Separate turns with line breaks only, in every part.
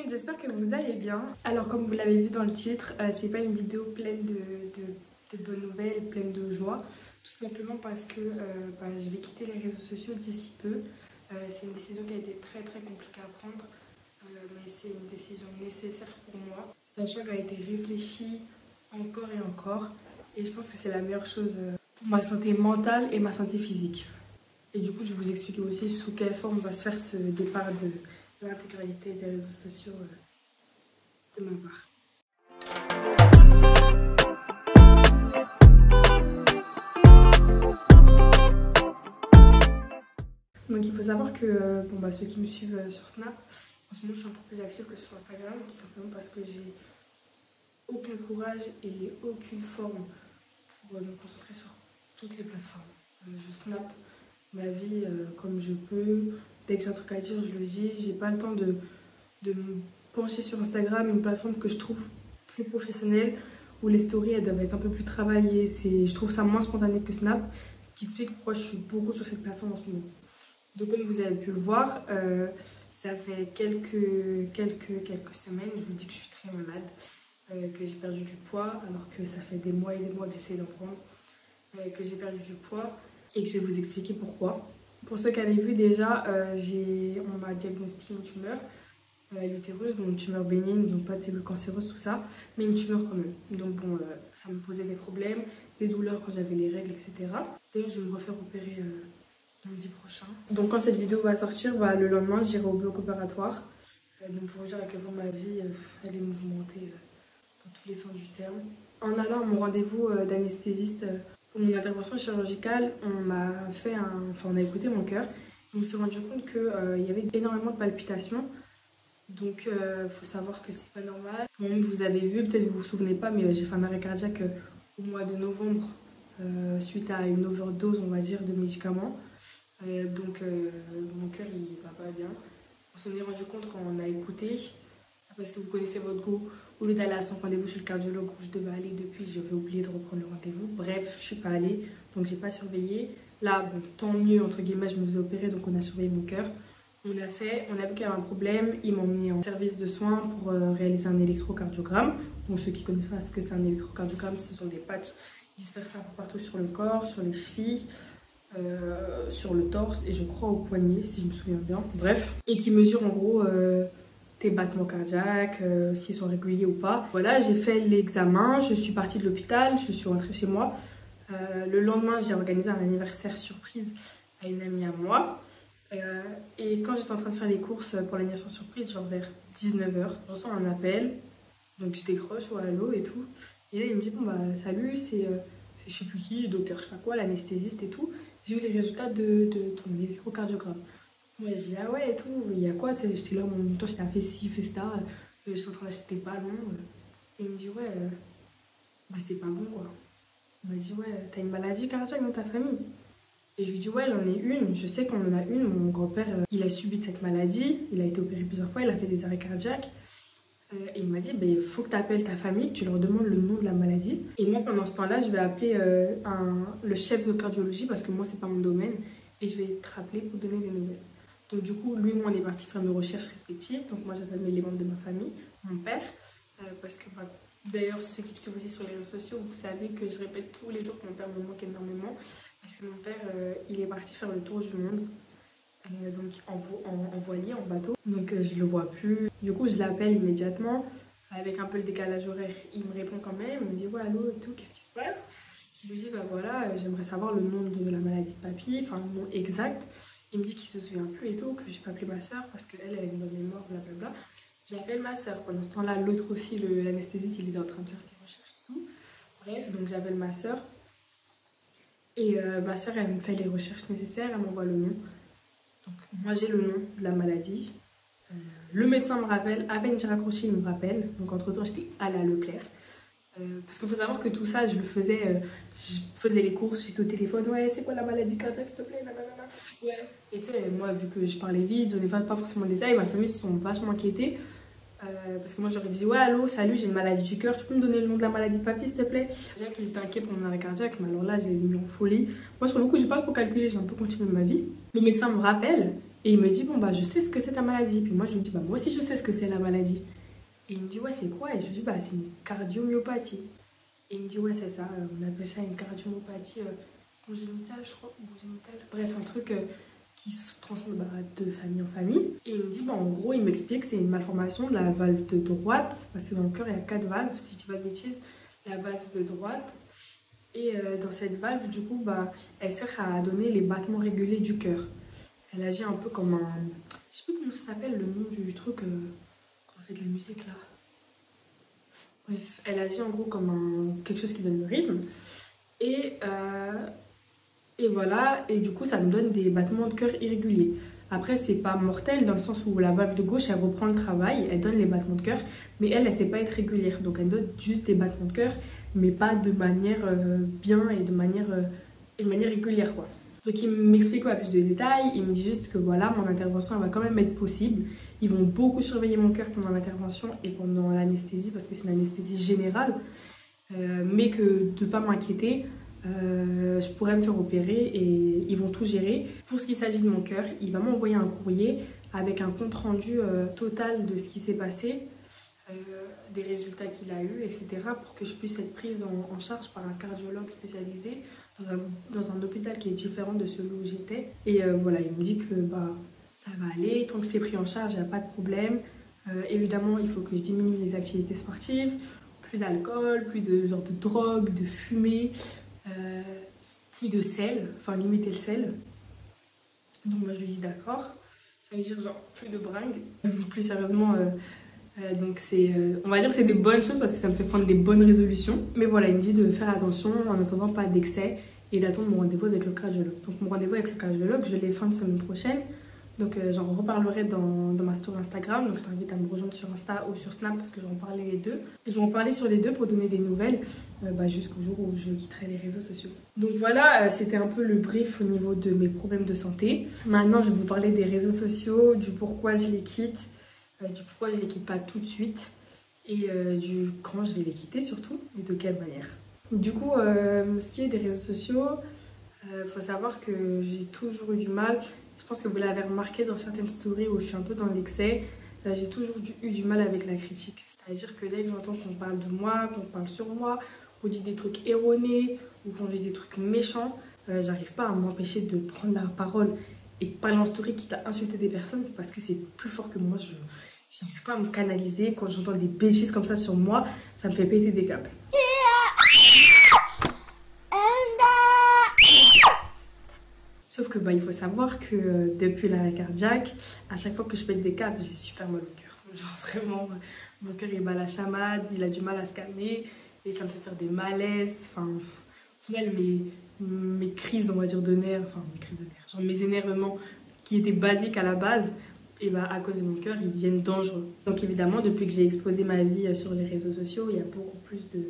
monde, j'espère que vous allez bien. Alors comme vous l'avez vu dans le titre, c'est pas une vidéo pleine de bonnes nouvelles, pleine de joie. Tout simplement parce que je vais quitter les réseaux sociaux d'ici peu. C'est une décision qui a été très compliquée à prendre, mais c'est une décision nécessaire pour moi, sachant qu'elle a été réfléchie encore et encore. Et je pense que c'est la meilleure chose pour ma santé mentale et ma santé physique. Et du coup, je vais vous expliquer aussi sous quelle forme va se faire ce départ de l'intégralité des réseaux sociaux de ma part. Donc il faut savoir que ceux qui me suivent sur Snap, en ce moment je suis un peu plus active que sur Instagram, tout simplement parce que j'ai aucun courage et aucune forme pour me concentrer sur toutes les plateformes. Je snap ma vie comme je peux, dès que j'ai un truc à dire je le dis, j'ai pas le temps de me pencher sur Instagram, une plateforme que je trouve plus professionnelle, où les stories elles doivent être un peu plus travaillées, je trouve ça moins spontané que Snap, ce qui explique pourquoi je suis beaucoup sur cette plateforme en ce moment. Donc comme vous avez pu le voir, ça fait quelques semaines, je vous dis que je suis très malade, que j'ai perdu du poids, alors que ça fait des mois et des mois que j'essaie d'en prendre, que j'ai perdu du poids et que je vais vous expliquer pourquoi. Pour ceux qui avaient vu déjà, on m'a diagnostiqué une tumeur à l'utérus, donc une tumeur bénigne, donc pas de cellules cancéreuses, tout ça, mais une tumeur quand même. Donc bon, ça me posait des problèmes, des douleurs quand j'avais les règles, etc. D'ailleurs, je vais me refaire opérer lundi prochain. Donc quand cette vidéo va sortir, le lendemain, j'irai au bloc opératoire. Donc pour vous dire à quel point ma vie, elle est mouvementée dans tous les sens du terme. En allant à mon rendez-vous d'anesthésiste pour mon intervention chirurgicale, on a écouté mon cœur. On s'est rendu compte qu'il y avait énormément de palpitations. Donc faut savoir que c'est pas normal. Comme vous avez vu, peut-être vous vous souvenez pas, mais j'ai fait un arrêt cardiaque au mois de novembre suite à une overdose, on va dire, de médicaments. Donc mon cœur il va pas bien. On s'en est rendu compte quand on a écouté, parce que vous connaissez votre go. Au lieu d'aller à son rendez-vous chez le cardiologue où je devais aller depuis, j'avais oublié de reprendre le rendez-vous. Bref, je suis pas allée, donc j'ai pas surveillé. Là, bon, tant mieux, entre guillemets, je me faisais opérer, donc on a surveillé mon cœur. On a vu qu'il y avait un problème, ils m'ont emmené en service de soins pour réaliser un électrocardiogramme. Donc ceux qui connaissent pas ce que c'est un électrocardiogramme, ce sont des patchs dispersés un peu partout sur le corps, sur les chevilles, sur le torse et je crois au poignet si je me souviens bien. Bref, et qui mesurent en gros tes battements cardiaques, s'ils sont réguliers ou pas. Voilà, j'ai fait l'examen, je suis partie de l'hôpital, je suis rentrée chez moi. Le lendemain, j'ai organisé un anniversaire surprise à une amie à moi. Et quand j'étais en train de faire les courses pour l'anniversaire surprise, genre vers 19h, je reçois un appel, donc je décroche, ouais, allô et tout. Et là il me dit, salut, c'est je sais plus qui, docteur je sais pas quoi, l'anesthésiste et tout. J'ai eu les résultats de ton électrocardiogramme. Moi je dis, ah ouais et tout, il y a quoi? J'étais là en même temps, j'étais à fait ci, fait ça, je suis en train d'acheter des ballons. Et il me dit, ouais, c'est pas bon quoi. Il m'a dit, ouais, t'as une maladie cardiaque dans ta famille? Et je lui dis, ouais, j'en ai une, je sais qu'on en a une. Mon grand-père, il a subi de cette maladie, il a été opéré plusieurs fois, il a fait des arrêts cardiaques. Et il m'a dit, il faut que tu appelles ta famille, que tu leur demandes le nom de la maladie. Et moi, pendant ce temps-là, je vais appeler le chef de cardiologie, parce que moi, c'est pas mon domaine, et je vais te rappeler pour donner des nouvelles. Donc du coup, lui et moi, on est partis faire nos recherches respectives. Donc moi, j'appelle les membres de ma famille, mon père, parce que d'ailleurs, ceux qui me suivent aussi sur les réseaux sociaux, vous savez que je répète tous les jours que mon père me manque énormément. Parce que mon père, il est parti faire le tour du monde, donc en voilier, en bateau. Donc je le vois plus. Du coup, je l'appelle immédiatement, avec un peu le décalage horaire. Il me répond quand même, il me dit, ouais, allô et tout, qu'est-ce qui se passe? Je lui dis, voilà, j'aimerais savoir le nom de la maladie de papy, enfin le nom exact. Il me dit qu'il se souvient plus et tout, que je peux appeler ma soeur parce qu'elle a une bonne mémoire, blablabla. J'appelle ma soeur. Pendant ce temps-là, l'autre aussi, l'anesthésiste, il est en train de faire ses recherches et tout. Bref, donc j'appelle ma soeur. Et ma soeur, elle me fait les recherches nécessaires, elle m'envoie le nom. Donc moi, j'ai le nom de la maladie. Le médecin me rappelle, à peine j'ai raccroché, il me rappelle. Donc entre-temps, j'étais allée à Leclerc. Parce qu'il faut savoir que tout ça, je faisais les courses, j'étais au téléphone. Ouais, c'est quoi la maladie cardiaque, s'il te plaît? Nanana. Ouais. Et tu sais, moi, vu que je parlais vite, je donnais pas forcément de détails, ma famille se sont vachement inquiétés. Parce que moi j'aurais dit, ouais, allô, salut, j'ai une maladie du cœur, tu peux me donner le nom de la maladie de papy s'il te plaît? Déjà qu'ils étaient inquiets pour mon arrêt cardiaque, mais alors là je les ai mis en folie. Moi sur le coup j'ai pas trop calculé, j'ai un peu continué ma vie. Le médecin me rappelle Et il me dit, bon, bah, je sais ce que c'est ta maladie. Puis moi, je lui dis, bah, moi aussi, je sais ce que c'est la maladie. Et il me dit, ouais, c'est quoi? Et je lui dis, bah, c'est une cardiomyopathie. Et il me dit, ouais, c'est ça, on appelle ça une cardiomyopathie congénitale, je crois, ou génitale. Bref, un truc qui se transmet bah, de famille en famille. Et il me dit, bah, en gros, il m'explique que c'est une malformation de la valve de droite, parce que dans le cœur, il y a 4 valves, si je dis pas de bêtises, la valve de droite. Et dans cette valve, du coup, bah, elle sert à donner les battements réguliers du cœur. Elle agit un peu comme un... Je sais plus comment ça s'appelle le nom du truc quand on fait de la musique là. Bref, elle agit en gros comme quelque chose qui donne le rythme. Et voilà, et du coup ça me donne des battements de cœur irréguliers. Après c'est pas mortel dans le sens où la valve de gauche elle reprend le travail, elle donne les battements de cœur, mais elle sait pas être régulière. Donc elle donne juste des battements de cœur, mais pas de manière bien et de manière régulière quoi. Donc il m'explique pas plus de détails, il me dit juste que voilà, mon intervention elle va quand même être possible. Ils vont beaucoup surveiller mon cœur pendant l'intervention et pendant l'anesthésie parce que c'est une anesthésie générale. Mais que de ne pas m'inquiéter, je pourrais me faire opérer et ils vont tout gérer. Pour ce qui s'agit de mon cœur, il va m'envoyer un courrier avec un compte rendu total de ce qui s'est passé, des résultats qu'il a eu, etc. pour que je puisse être prise en charge par un cardiologue spécialisé dans un hôpital qui est différent de celui où j'étais. Et voilà, il me dit que bah, ça va aller, tant que c'est pris en charge, il n'y a pas de problème. Évidemment, il faut que je diminue les activités sportives, plus d'alcool, plus de genre de drogue, de fumée, plus de sel, enfin limiter le sel. Donc moi je lui dis d'accord, ça veut dire genre plus de bringue. Plus sérieusement, donc c'est, on va dire que c'est des bonnes choses parce que ça me fait prendre des bonnes résolutions. Mais voilà, il me dit de faire attention en attendant pas d'excès et d'attendre mon rendez-vous avec le cardiologue. Donc mon rendez-vous avec le cardiologue, je l'ai fin de semaine prochaine. Donc j'en reparlerai dans ma story Instagram. Donc je t'invite à me rejoindre sur Insta ou sur Snap parce que je vais en parler les deux. Je vais en parler sur les deux pour donner des nouvelles jusqu'au jour où je quitterai les réseaux sociaux. Donc voilà, c'était un peu le brief au niveau de mes problèmes de santé. Maintenant je vais vous parler des réseaux sociaux, du pourquoi je les quitte, du pourquoi je les quitte pas tout de suite et du quand je vais les quitter surtout et de quelle manière. Du coup, ce qui est des réseaux sociaux, faut savoir que j'ai toujours eu du mal. Je pense que vous l'avez remarqué dans certaines stories où je suis un peu dans l'excès. J'ai toujours eu du mal avec la critique. C'est-à-dire que dès que j'entends qu'on parle de moi, qu'on parle sur moi, qu'on dit des trucs erronés ou qu'on dit des trucs méchants, j'arrive pas à m'empêcher de prendre la parole et de parler en story quitte à insulter des personnes parce que c'est plus fort que moi. Je n'arrive pas à me canaliser. Quand j'entends des bêtises comme ça sur moi, ça me fait péter des câbles. Sauf que bah, il faut savoir que depuis l'arrêt cardiaque, à chaque fois que je pète des câbles, j'ai super mal au cœur. Genre vraiment, mon cœur il bat la chamade, il a du mal à se calmer et ça me fait faire des malaises. Enfin, au final, mes crises, on va dire, de nerfs, enfin mes crises de nerfs, genre mes énervements qui étaient basiques à la base, et bah, à cause de mon cœur, ils deviennent dangereux. Donc évidemment, depuis que j'ai exposé ma vie sur les réseaux sociaux, il y a beaucoup plus de,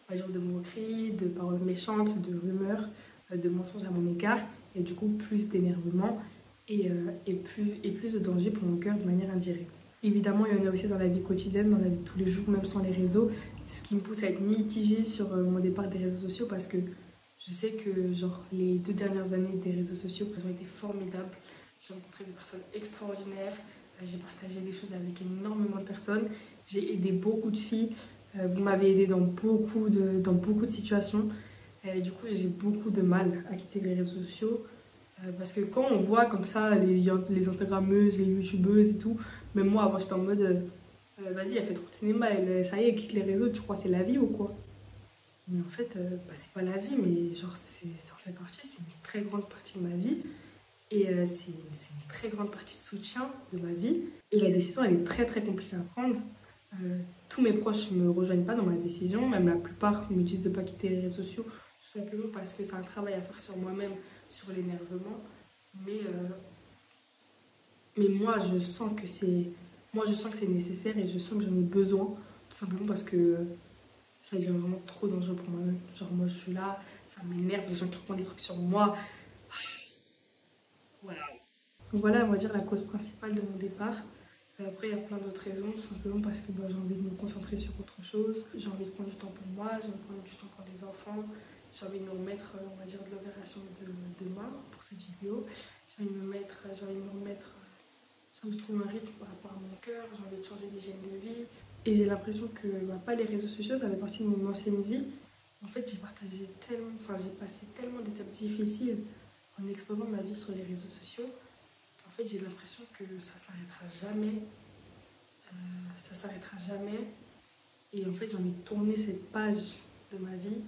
on va dire, de moqueries, de paroles méchantes, de rumeurs, de mensonges à mon égard. Et du coup plus d'énervement et plus de danger pour mon cœur de manière indirecte. Évidemment, il y en a aussi dans la vie quotidienne, dans la vie de tous les jours, même sans les réseaux. C'est ce qui me pousse à être mitigée sur mon départ des réseaux sociaux parce que je sais que genre, les 2 dernières années des réseaux sociaux elles ont été formidables. J'ai rencontré des personnes extraordinaires, j'ai partagé des choses avec énormément de personnes, j'ai aidé beaucoup de filles, vous m'avez aidé dans beaucoup de situations. Et du coup, j'ai beaucoup de mal à quitter les réseaux sociaux parce que quand on voit comme ça les Instagrammeuses, les YouTubeuses et tout, même moi avant j'étais en mode vas-y, elle fait trop de cinéma, ça y est, elle quitte les réseaux, tu crois que c'est la vie ou quoi? Mais en fait, bah, c'est pas la vie, mais genre ça en fait partie, c'est une très grande partie de ma vie et c'est une très grande partie de soutien de ma vie. Et la décision, elle est très très compliquée à prendre. Tous mes proches ne me rejoignent pas dans ma décision, même la plupart me disent de ne pas quitter les réseaux sociaux. Tout simplement parce que c'est un travail à faire sur moi-même, sur l'énervement. Mais moi, je sens que c'est nécessaire et je sens que j'en ai besoin. Tout simplement parce que ça devient vraiment trop dangereux pour moi-même. Genre moi, je suis là, ça m'énerve, les gens qui reprennent des trucs sur moi. Voilà. Donc voilà, on va dire la cause principale de mon départ. Après, il y a plein d'autres raisons, tout simplement parce que j'ai envie de me concentrer sur autre chose. J'ai envie de prendre du temps pour moi, j'ai envie de prendre du temps pour les enfants. J'ai envie de me remettre, on va dire, de l'opération de demain pour cette vidéo. J'ai envie de me remettre j'ai envie de trouver un rythme par rapport à mon cœur, j'ai envie de changer d'hygiène de vie. Et j'ai l'impression que pas les réseaux sociaux, ça fait partie de mon ancienne vie. En fait, j'ai partagé tellement, enfin j'ai passé tellement d'étapes difficiles en exposant ma vie sur les réseaux sociaux qu'en fait j'ai l'impression que ça s'arrêtera jamais. Ça s'arrêtera jamais. Et en fait j'ai envie de tourner cette page de ma vie.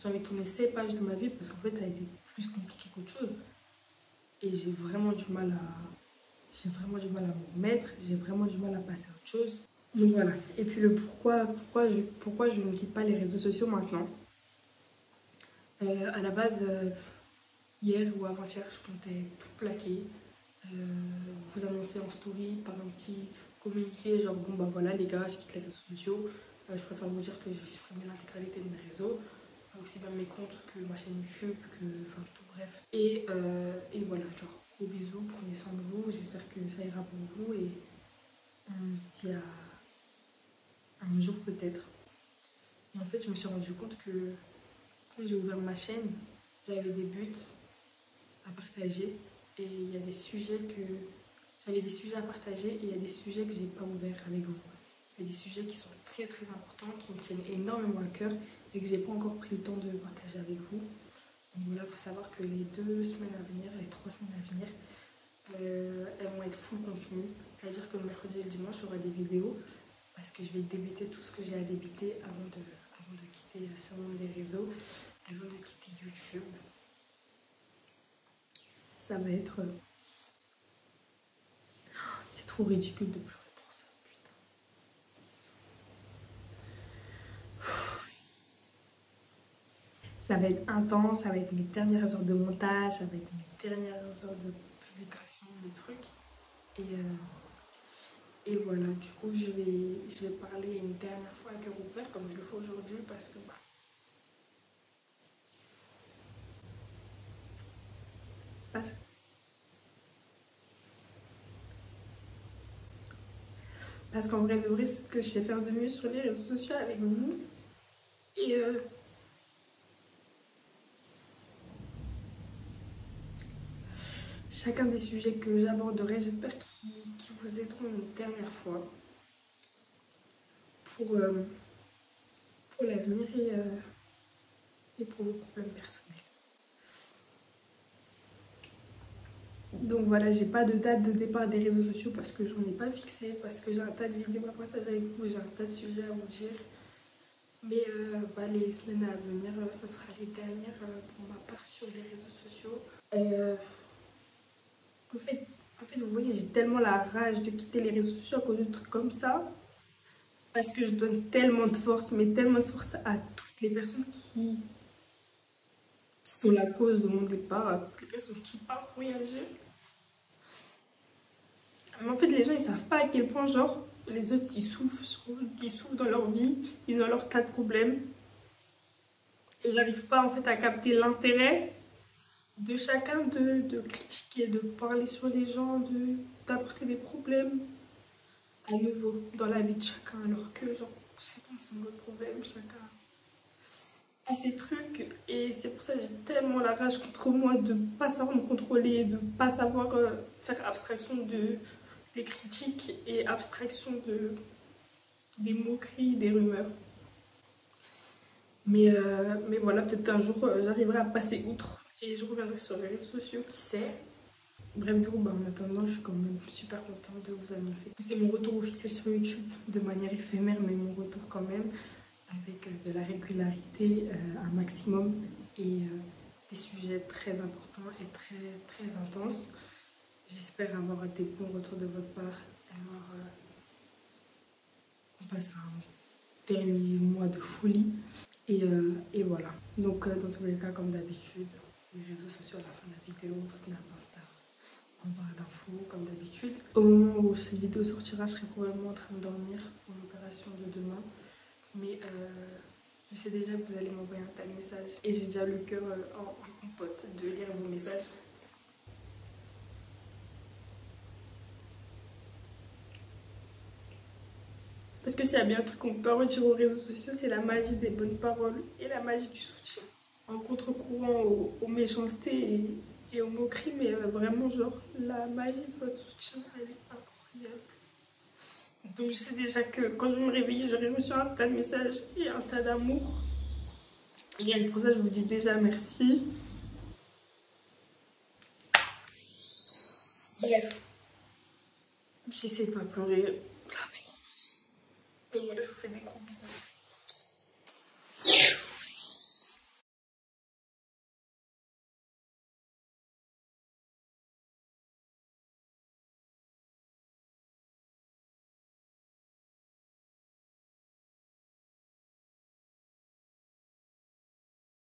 J'ai envie de tourner ces pages de ma vie parce qu'en fait ça a été plus compliqué qu'autre chose. Et j'ai vraiment du mal à m'en remettre, j'ai vraiment du mal à passer à autre chose. Donc voilà. Et puis le pourquoi je ne quitte pas les réseaux sociaux maintenant. À la base, hier ou avant-hier, je comptais tout plaquer. Vous annoncer en story par un petit communiqué, genre bon bah voilà les gars, je quitte les réseaux sociaux. Je préfère vous dire que je vais supprimer l'intégralité de mes réseaux, aussi bien mes comptes que ma chaîne YouTube, que enfin tout bref. Et voilà, genre gros bisous, prenez soin de vous, j'espère que ça ira pour vous et on se dit à un jour peut-être. Et en fait je me suis rendu compte que quand j'ai ouvert ma chaîne, j'avais des buts à partager et il y a des sujets que j'avais des sujets à partager et il y a des sujets que j'ai pas ouverts avec vous. Il y a des sujets qui sont très très importants, qui me tiennent énormément à cœur et que j'ai pas encore pris le temps de partager avec vous. Donc voilà, il faut savoir que les 2 semaines à venir, les 3 semaines à venir, elles vont être full contenu. C'est-à-dire que le mercredi et le dimanche, il y aura des vidéos parce que je vais débiter tout ce que j'ai à débiter avant de quitter ce monde des réseaux, avant de quitter YouTube. Ça va être... C'est trop ridicule de pleurer pour ça, putain. Ça va être intense, ça va être mes dernières heures de montage, ça va être mes dernières heures de publication, des trucs. Et voilà, du coup, je vais parler une dernière fois à cœur ouvert, comme je le fais aujourd'hui, parce que parce qu'en vrai de vrai, c'est ce que je sais faire de mieux sur les réseaux sociaux avec vous. Et chacun des sujets que j'aborderai, j'espère qu'ils vous aideront une dernière fois pour l'avenir et pour vos problèmes personnels. Donc voilà, j'ai pas de date de départ des réseaux sociaux parce que j'en ai pas fixé, parce que j'ai un tas de vidéos à partager avec vous, j'ai un tas de sujets à vous dire. Mais les semaines à venir, ça sera les dernières pour ma part sur les réseaux sociaux. En fait, vous voyez, j'ai tellement la rage de quitter les réseaux sociaux à cause de trucs comme ça. Parce que je donne tellement de force, mais tellement de force à toutes les personnes qui sont la cause de mon départ, à toutes les personnes qui parlent pour y agir. Mais en fait, les gens, ils savent pas à quel point, genre, les autres, ils souffrent dans leur vie, ils ont leur tas de problèmes. Et j'arrive pas, en fait, à capter l'intérêt de chacun de critiquer, de parler sur les gens, d'apporter des problèmes à nouveau dans la vie de chacun, alors que, genre, chacun a son lot de problèmes, chacun a ses trucs. Et c'est pour ça que j'ai tellement la rage contre moi de pas savoir me contrôler, de pas savoir faire abstraction des critiques et abstraction des moqueries, des rumeurs. Mais voilà, peut-être qu'un jour j'arriverai à passer outre et je reviendrai sur les réseaux sociaux, qui sait. Bref, du coup, en attendant, je suis quand même super contente de vous annoncer que c'est mon retour officiel sur YouTube, de manière éphémère, mais mon retour quand même, avec de la régularité, un maximum et des sujets très importants et très, très intenses. J'espère avoir des bons retours de votre part, qu'on passe un dernier mois de folie. Et voilà. Donc, dans tous les cas, comme d'habitude, les réseaux sociaux à la fin de la vidéo, Snap, Insta, en barre d'infos, comme d'habitude. Au moment où cette vidéo sortira, je serai probablement en train de dormir pour l'opération de demain. Mais je sais déjà que vous allez m'envoyer un tas de messages. Et j'ai déjà le cœur en compote de lire vos messages. Parce que s'il y a bien un truc qu'on peut retirer aux réseaux sociaux, c'est la magie des bonnes paroles et la magie du soutien. En contre-courant aux méchancetés et aux moqueries, mais vraiment, genre, la magie de votre soutien, elle est incroyable. Donc je sais déjà que quand je vais me réveiller, j'aurai reçu un tas de messages et un tas d'amour. Et pour ça, je vous dis déjà merci. Bref, j'essaie de pas pleurer.